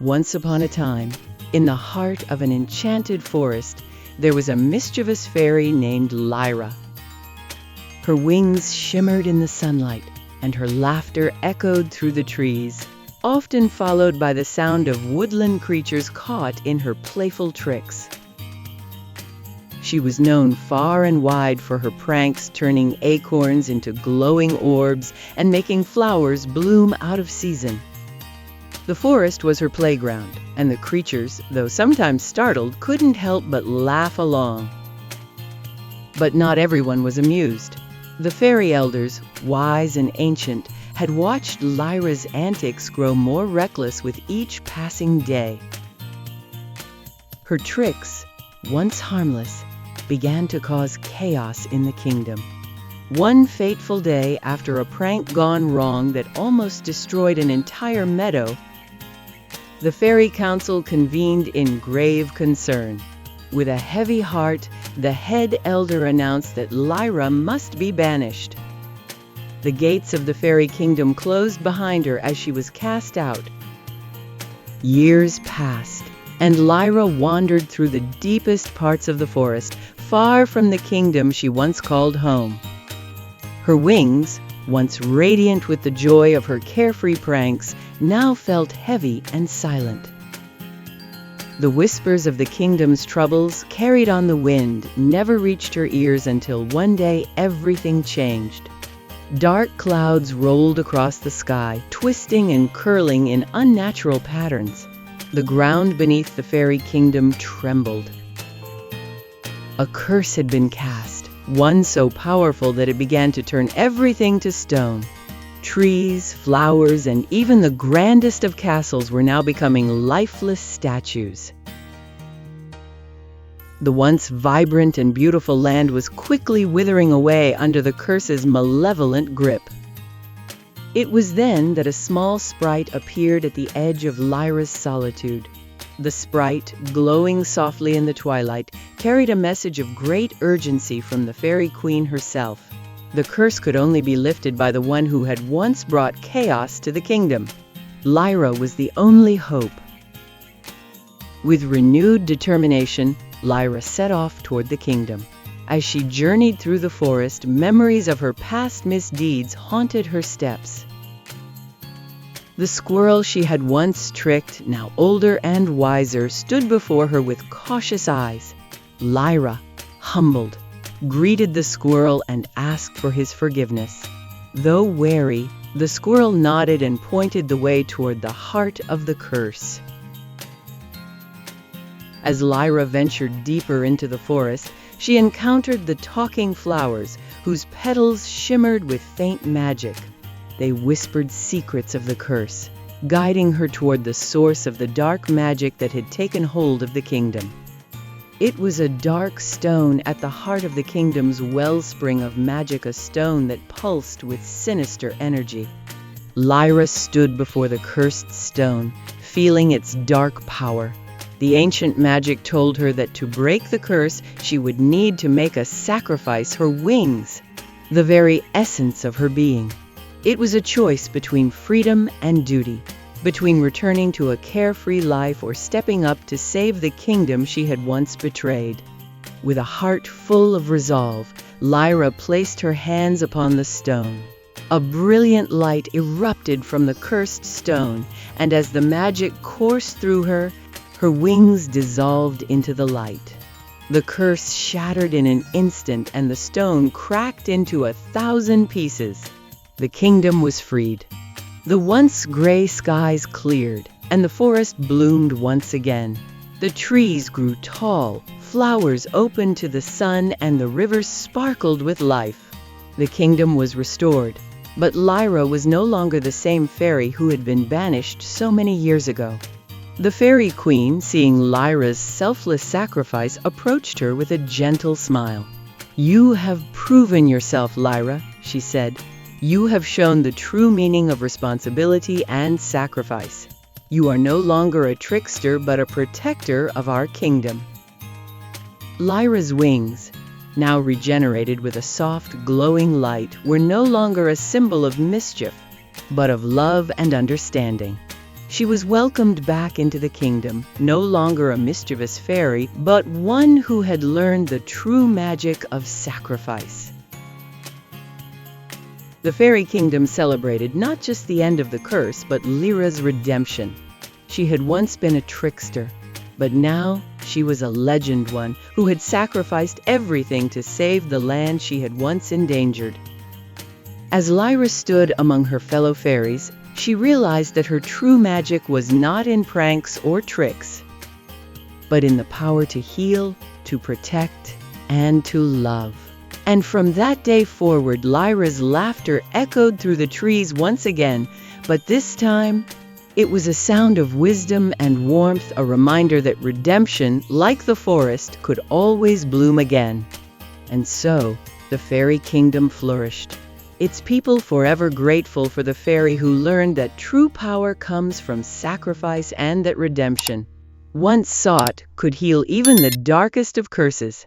Once upon a time, in the heart of an enchanted forest, there was a mischievous fairy named Lyra. Her wings shimmered in the sunlight, and her laughter echoed through the trees, often followed by the sound of woodland creatures caught in her playful tricks. She was known far and wide for her pranks, turning acorns into glowing orbs and making flowers bloom out of season. The forest was her playground, and the creatures, though sometimes startled, couldn't help but laugh along. But not everyone was amused. The fairy elders, wise and ancient, had watched Lyra's antics grow more reckless with each passing day. Her tricks, once harmless, began to cause chaos in the kingdom. One fateful day, after a prank gone wrong that almost destroyed an entire meadow, the fairy council convened in grave concern. With a heavy heart, the head elder announced that Lyra must be banished. The gates of the fairy kingdom closed behind her as she was cast out. Years passed, and Lyra wandered through the deepest parts of the forest, far from the kingdom she once called home. Her wings, once radiant with the joy of her carefree pranks, now felt heavy and silent. The whispers of the kingdom's troubles, carried on the wind, never reached her ears until one day everything changed. Dark clouds rolled across the sky, twisting and curling in unnatural patterns. The ground beneath the fairy kingdom trembled. A curse had been cast, one so powerful that it began to turn everything to stone. Trees, flowers, and even the grandest of castles were now becoming lifeless statues. The once vibrant and beautiful land was quickly withering away under the curse's malevolent grip. It was then that a small sprite appeared at the edge of Lyra's solitude. The sprite, glowing softly in the twilight, carried a message of great urgency from the fairy queen herself. The curse could only be lifted by the one who had once brought chaos to the kingdom. Lyra was the only hope. With renewed determination, Lyra set off toward the kingdom. As she journeyed through the forest, memories of her past misdeeds haunted her steps. The squirrel she had once tricked, now older and wiser, stood before her with cautious eyes. Lyra, humbled, greeted the squirrel and asked for his forgiveness. Though wary, the squirrel nodded and pointed the way toward the heart of the curse. As Lyra ventured deeper into the forest, she encountered the talking flowers, whose petals shimmered with faint magic. They whispered secrets of the curse, guiding her toward the source of the dark magic that had taken hold of the kingdom. It was a dark stone at the heart of the kingdom's wellspring of magic, a stone that pulsed with sinister energy. Lyra stood before the cursed stone, feeling its dark power. The ancient magic told her that to break the curse, she would need to make a sacrifice, her wings, the very essence of her being. It was a choice between freedom and duty, between returning to a carefree life or stepping up to save the kingdom she had once betrayed. With a heart full of resolve, Lyra placed her hands upon the stone. A brilliant light erupted from the cursed stone, and as the magic coursed through her, her wings dissolved into the light. The curse shattered in an instant, and the stone cracked into 1,000 pieces. The kingdom was freed. The once gray skies cleared, and the forest bloomed once again. The trees grew tall, flowers opened to the sun, and the rivers sparkled with life. The kingdom was restored, but Lyra was no longer the same fairy who had been banished so many years ago. The fairy queen, seeing Lyra's selfless sacrifice, approached her with a gentle smile. "You have proven yourself, Lyra," she said. "You have shown the true meaning of responsibility and sacrifice. You are no longer a trickster, but a protector of our kingdom." Lyra's wings, now regenerated with a soft, glowing light, were no longer a symbol of mischief, but of love and understanding. She was welcomed back into the kingdom, no longer a mischievous fairy, but one who had learned the true magic of sacrifice. The fairy kingdom celebrated not just the end of the curse, but Lyra's redemption. She had once been a trickster, but now she was a legend one who had sacrificed everything to save the land she had once endangered. As Lyra stood among her fellow fairies, she realized that her true magic was not in pranks or tricks, but in the power to heal, to protect, and to love. And from that day forward, Lyra's laughter echoed through the trees once again, but this time, it was a sound of wisdom and warmth, a reminder that redemption, like the forest, could always bloom again. And so, the fairy kingdom flourished, its people forever grateful for the fairy who learned that true power comes from sacrifice and that redemption, once sought, could heal even the darkest of curses.